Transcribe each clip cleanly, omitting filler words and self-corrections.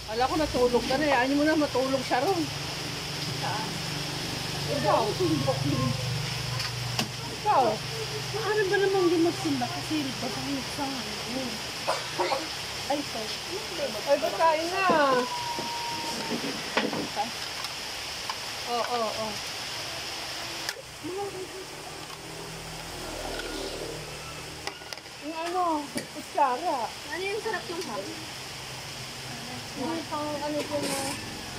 Ala ko natulog ka na eh. Ayaw mo na matulog siya ron. Ikaw. Ikaw. Ano ba namang di magsimba kasi babangit sa ano? Ay, sorry. Ay, pagkain na. Oo. Yung ano, kutsara. Ano yung sarap ng hap? Yung pang ano po mo.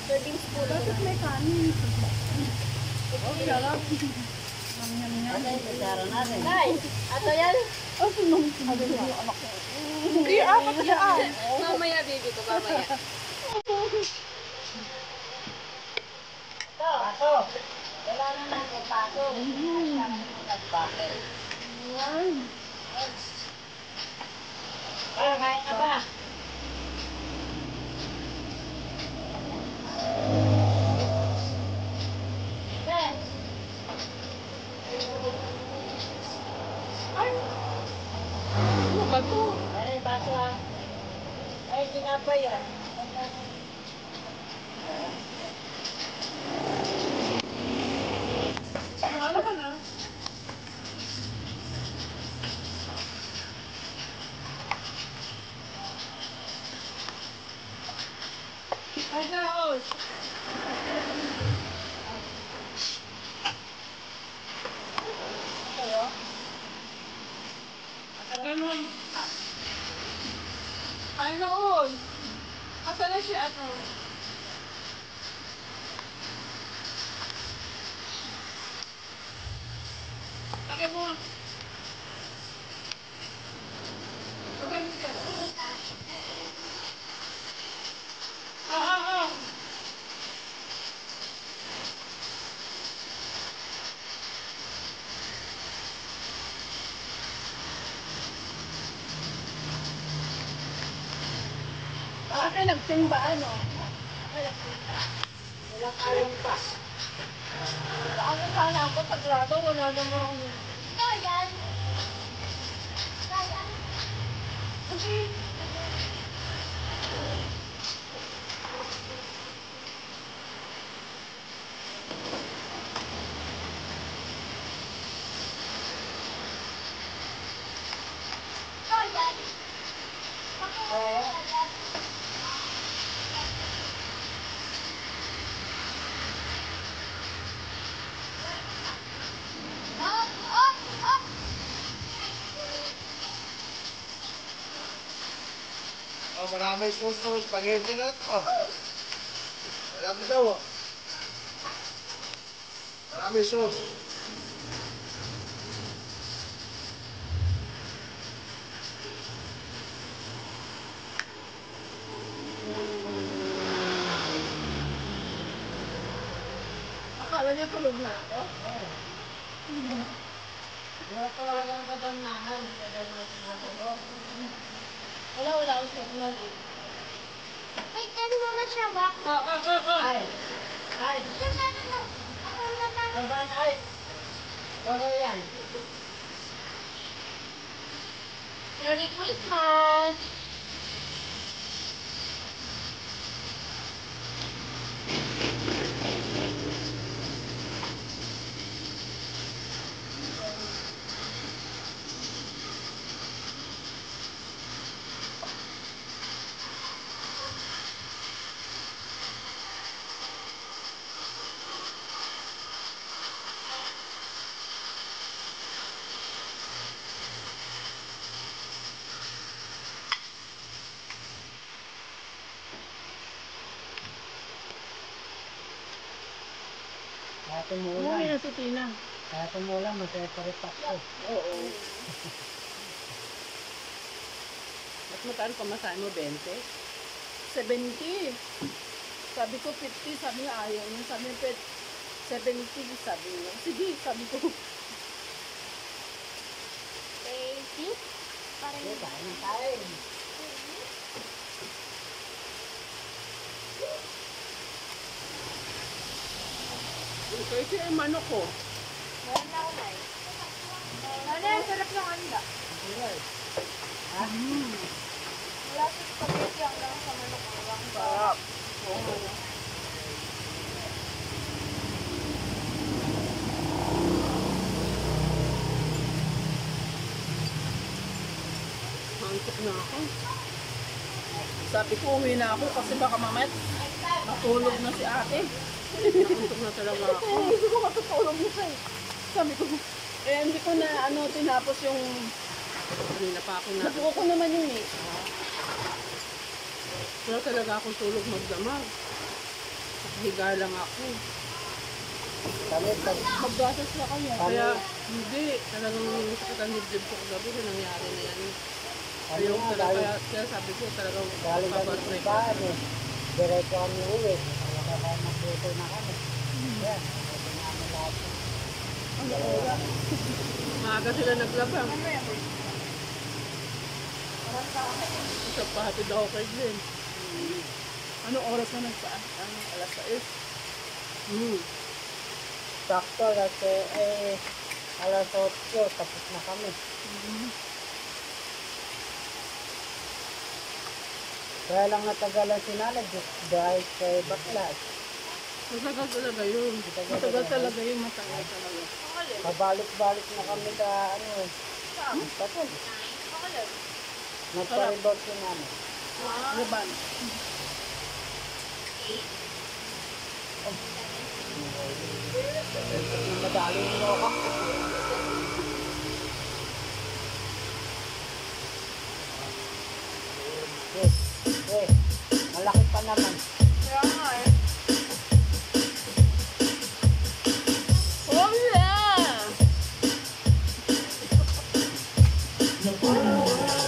Serving spoon. Bakit may kanin? Sarap. Nay, ato yan? Oh, sunong. Hindi, apat na yan. Mamaya, baby ko, mamaya. Kain ka ba? Ano ba to? Ay, baso ha. Ay, tinapay yan. Ano ka na? Ay, naos. Ano? Ay, naos. Asa na siya, ano? Lagay mo. Lagay mo siya. Ah. Akin nagtimba, ano? Wala kayong pa. Ano sana ako sa grado, wala namang... Ayan. Oh, marami susunod. Spaghetti na ito. Marami daw. Marami sauce. Akala niya tulog na ako. Wala pa lang katanangan. Wala akong signal eh. Ay, ano mo na siya ba? Ay. Ay. Abang ay. Ano yan? Merry Christmas! Kaya Umuwi tumulan. na si Tina. Kaya tumulan. Masaya pa rin ako. Oo. Mas magkano pamasahe mo? 20? 70. Sabi ko 50, sabi niya ayaw niya. Sabi niya 70, sabi niya. Sige, sabi ko. Thank you. Parang Hindi, kain ng kain. Kasi yung manok ko. meron na ako na eh. Ano yung sarap ng handa? Ha? Wala sa spaghetti hanggang sa manok. Sarap. Oo, ano. Mantok na ako. Sabi ko, uwi na ako kasi baka mamaya matulog na si ate. Mantok na talaga ako. Hindi ko matutulog na siya. Sabi ko, hindi ko na tinapos yung kanina pa ako na. Napuko ko naman yun eh. Wala talaga akong tulog magdamag. Higa lang ako. Kami, Maggasas na kanya. Kaya, hindi. Talagang sakit ang dibdib ko kagabi na nangyari na yan. Ayaw nga, talaga. Kaya sabi ko talagang galing kami papatry sa ko. bahan eh. Diretso kami uwi. Kaya magluto na kami. Yan, ito na kami lahat. Ang oras. Maaga sila naglabang. Isa pa hatid ako kay Glenn. Anong oras na nagsaan? Alas 6. Sakto, alas 8, tapos na kami. Kaya lang natagalan si nanay dahil kay baklas. Matagal talaga yun. Matagal talaga yun. Matagal talaga. Pabalik-balik na kami sa patol. Nagpa-rebound si nanay. Laban. Madali mo ako. Malaki pa naman. Kaya nga eh. Oh yeah! Hawakan mo lahat.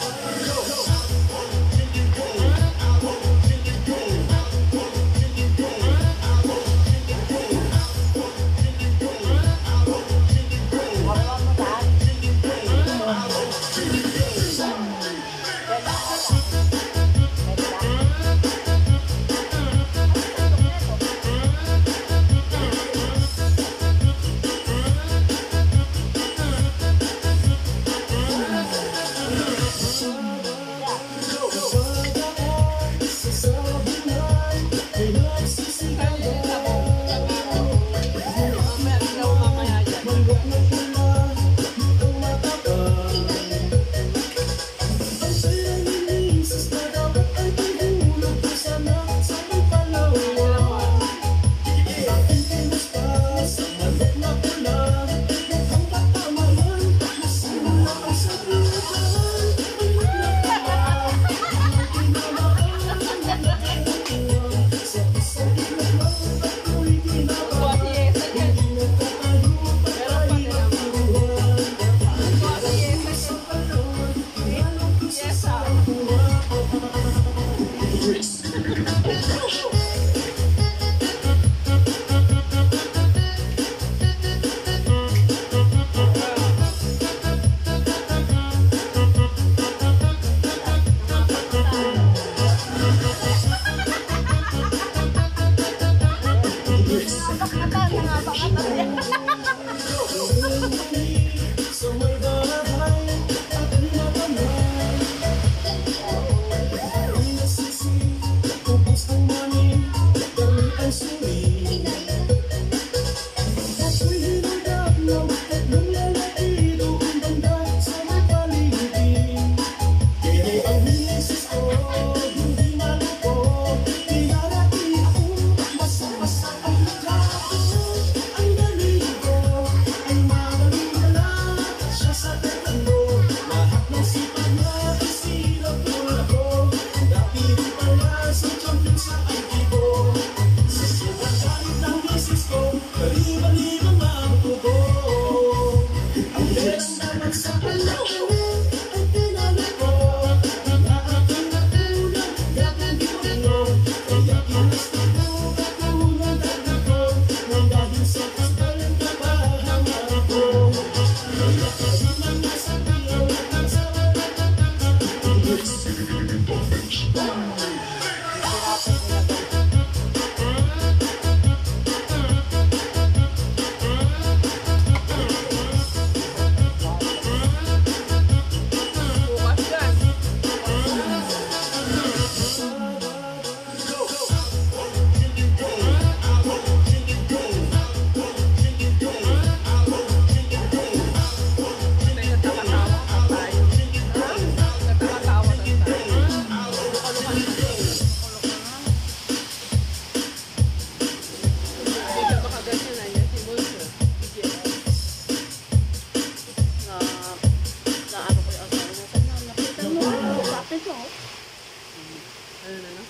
Ano na, no?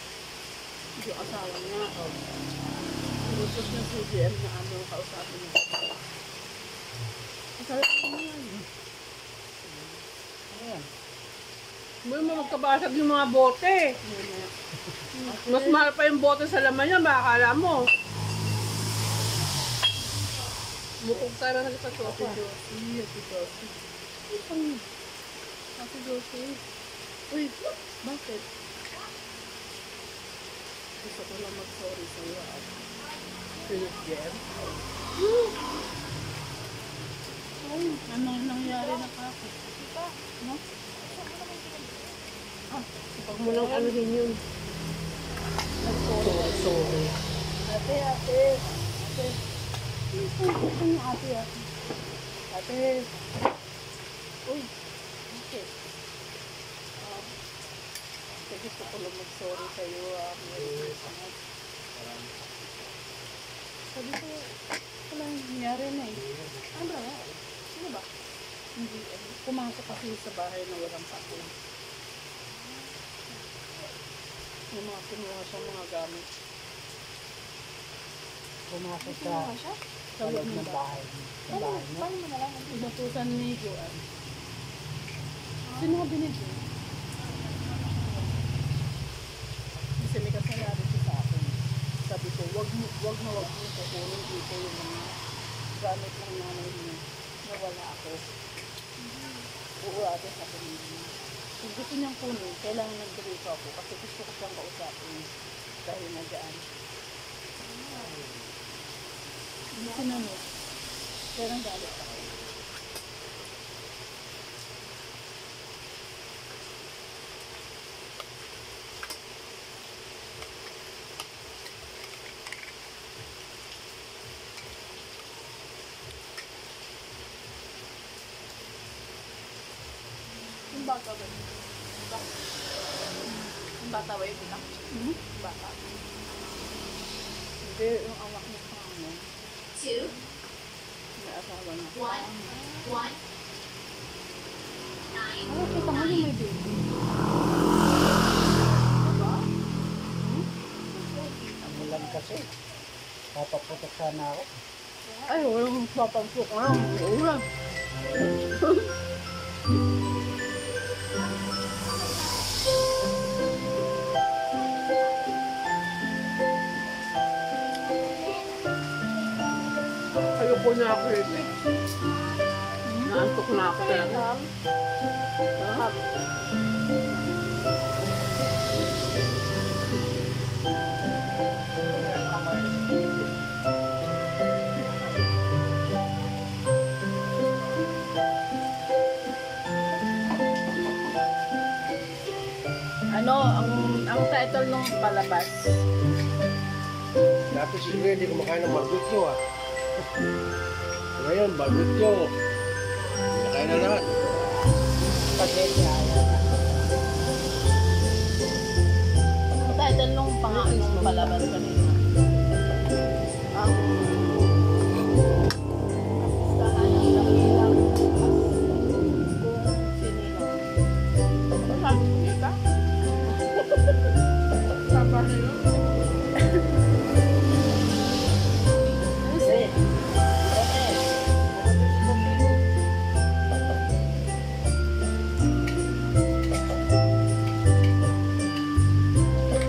Yung asawa niya. Inutos niya sa GM na ano, kausapin niya. Masarap naman yan. Ayan. Hindi mo magkabasag yung mga bote. Mas mahal pa yung bote sa laman niya, baka akala mo. Bukog tayo na sa sopa. Ate Josie. Ate Josie. Uy, bakit? Gusto ko lang mag-sorry sa'yo. Philip Jem. Ay, anong nangyari na kako? No? Pag mo lang anuhin yun. Sorry. Ate. Ito yung ate. Ate. Uy, bakit? Kasi gusto ko lang mag-sorry sa'yo. Sabi ko, wala yung nangyari na eh. Ano ba? Sino ba? Hindi. Pumasok kasi sa bahay na walang pakul. Yung mga kinuha siyang mga gamit. Pumasok sa Sa loob ng bahay. Sa bahay mo. Paano mo na lang? Inutusan ni Joan. Sinabi ni Joan. Kasi may kasalanan siya sa akin. Sabi ko, wag mo kukunin dito yung mga gamit ng nanay niya na wala ako. Uurado sa akin niya. Kung gusto niyang kunin, kailangan nagdalito ako kasi gusto ko siyang kausapin dahil na dyan. Hindi sinunod. Pero ang galit ako. Yung bata ba? Yung bata ba yung bilang? Bata. Hindi, yung anak niya sa amin. May asawa na. Oh, kita mo yung may baby. Diba? Ang ulan kasi. Papaputok sana ako. Ay, walang papampok na. Ulan. Ayoko na ako rin. Naantok na ako talaga. Ano, ang title nung palabas. Dati si Kuya hindi kumakain ng barbecue ah. Ngayon, barbecue. Nakain na lahat. Spaghetti ayaw. Ang title nung nung palabas kanina. Ang tahan ng dakilang kung sinilang. Sabi ko kita? Papa nyo?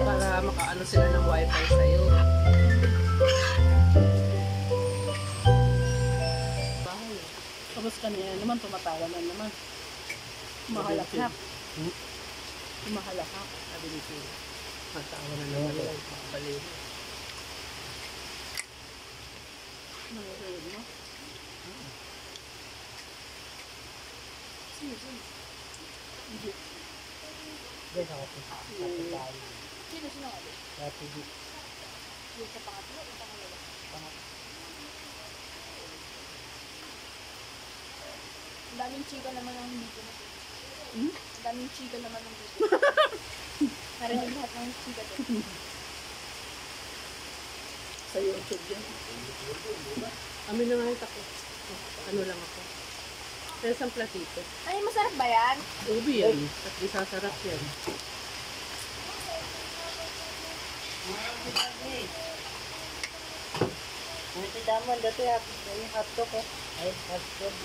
Para makaano sila ng wifi sa'yo. Bahay. Tapos kanina naman, tumatawa na naman. Mahalakhak. Mahalakhak. Sabi ni Phil, matawa na naman lang. Baliw. Nangyayon mo? Sige. Hindi. Diyan ako sa bahay. Sino ulit? Dati di. Yung sa pangatlo o pangalawa? Ang daming chika naman ang dito na. Hmm? Ang daming chika naman ang dito. Narinig lahat ng chika doon. Sa YouTube yan. Amin na nga yung tako. Ano lang ako. Kaya isang platito. Ay, masarap ba yan? Ubi yan. At isasarap yan. Ang tidamon dati yung hotdog eh. Ay, hotdog.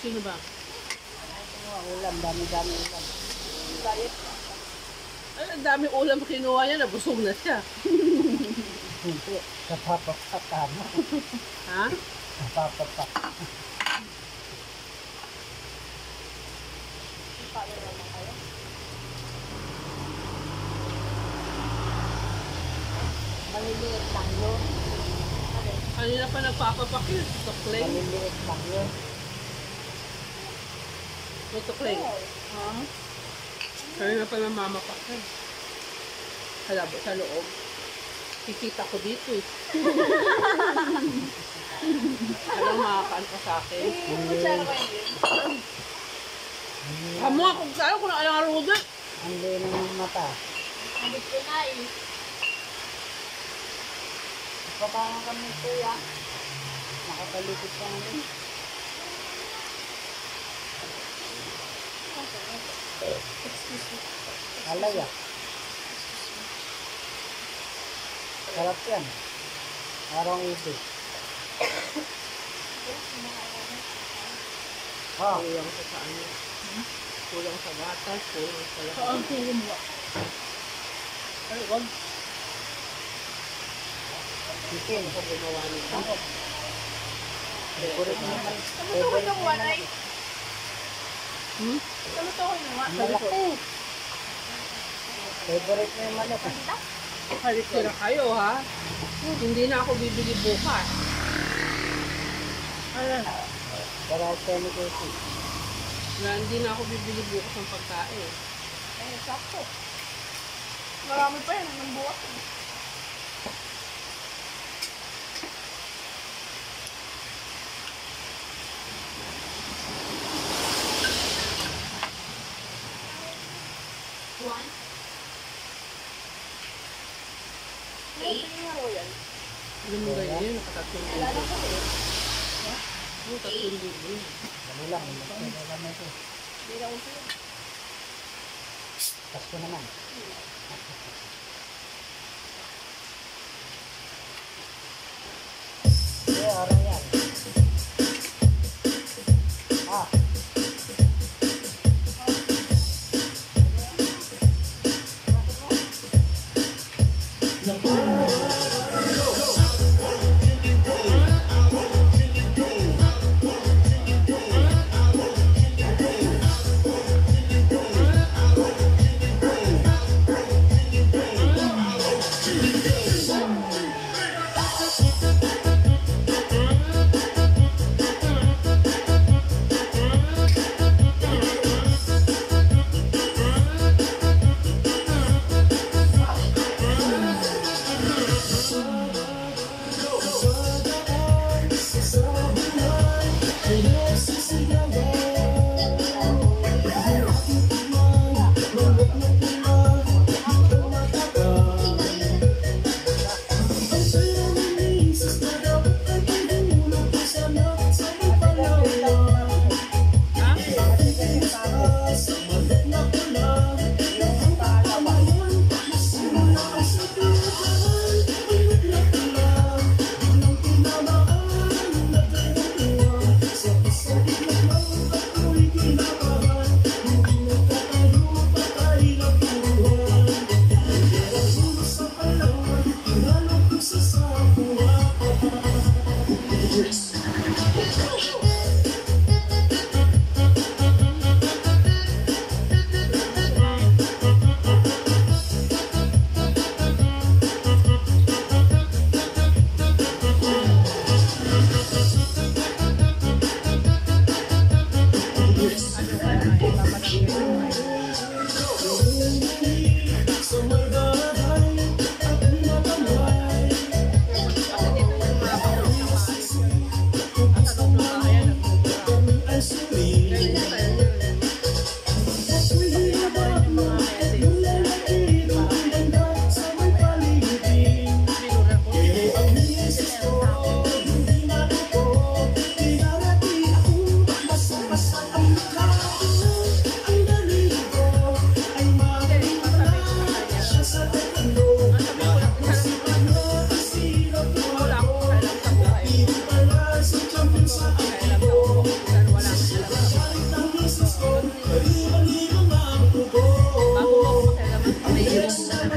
Sino ba? Mga ulam, dami-dami ulam. Ay, ang dami ulam kinuha niya, nabusog na siya. Hindi, kapapapak tama. Ha? Kapapapak. Maliliit lang yun. Kanina pa nagpapapakil. Tukling. Maliliit lang yun. May tukling. Ha? Kanina pa namamapakil. Sa loob. Kikita ko dito eh. Alam makakaan ka sa akin. Kutsara ba yun? Kamu nga kung saan kung alang aruda. Ang lino ng mata. Nabit ko na eh. Papangan kami kuya. Nakakalipit ka namin. Alay ah. Sarap yan. Arang ito. Ah, Kulang sa saan niya. Kulang sa gatas, kulang sa lahat. Saan ko gumawa? Ay, wag. chicken. Ako gumawa nito. Favorite naman. Tumutukoy ng wanay. Salutuhin mo nga. Malaki. Favorite mo yung manok. Halit na kayo ha. Hindi na ako bibili bukas. Ayan. Para sa ni Casey. Hindi na ako bibili bukas ng pagkain. Ay, sakto. Marami pa yan. Nang bukas. Alam mo ganyan, nakatatlong libo. Tatlong libo. Ano lang. Ano lang ito. Pasko naman. Kaya araw yan. Ah.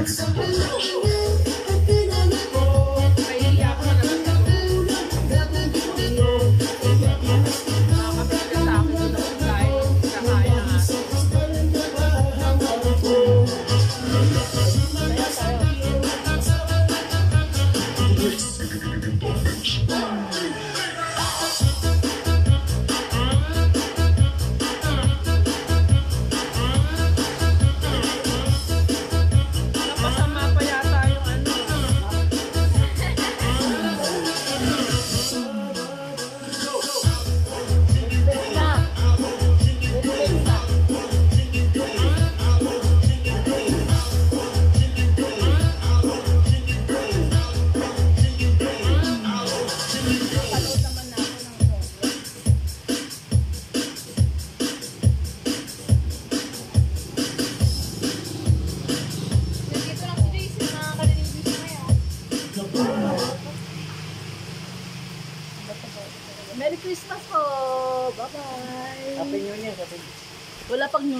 Kaya ako na naman ako. Nakakapit sa akin doon ako kain. Kakain na nga. Napasama pa yata yung ano. Nandito lang si Jason, nakakarinig dito ngayon. Merry Christmas po! Bye-bye! Happy New Year. Wala pang New